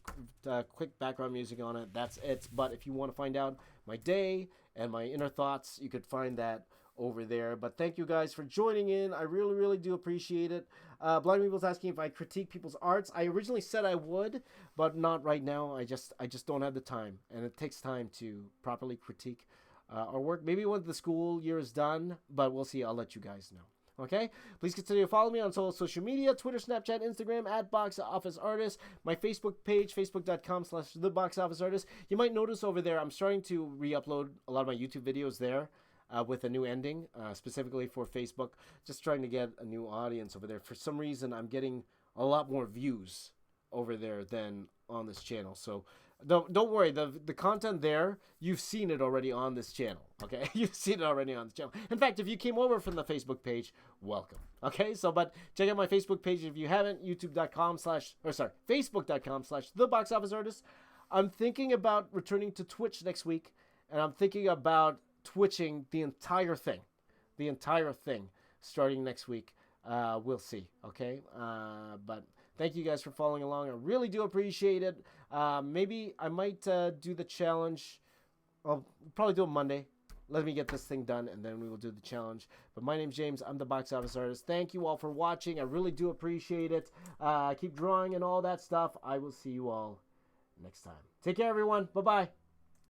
quick background music on it. That's it. But if you want to find out my day and my inner thoughts, you could find that over there. But thank you guys for joining in. I really, really do appreciate it. Blind People's asking if I critique people's arts. I originally said I would, but not right now. I just don't have the time, and it takes time to properly critique our work. Maybe when the school year is done, but we'll see. I'll let you guys know. Okay? Please continue to follow me on social media, Twitter, Snapchat, Instagram, at Box Office Artist. My Facebook page, facebook.com/theboxofficeartist. You might notice over there, I'm starting to re-upload a lot of my YouTube videos there with a new ending, specifically for Facebook. Just trying to get a new audience over there. For some reason, I'm getting a lot more views over there than on this channel. So don't worry, the content there, you've seen it already on this channel, okay? You've seen it already on this channel. In fact, if you came over from the Facebook page, welcome, okay? So, but check out my Facebook page if you haven't, facebook.com/theboxofficeartist. I'm thinking about returning to Twitch next week, and I'm thinking about twitching the entire thing, starting next week. We'll see, okay? But thank you guys for following along. I really do appreciate it. Maybe I might do the challenge. I'll probably do it Monday. Let me get this thing done, and then we will do the challenge. But my name's James. I'm the Box Office Artist. Thank you all for watching. I really do appreciate it. Keep drawing and all that stuff. I will see you all next time. Take care, everyone. Bye-bye.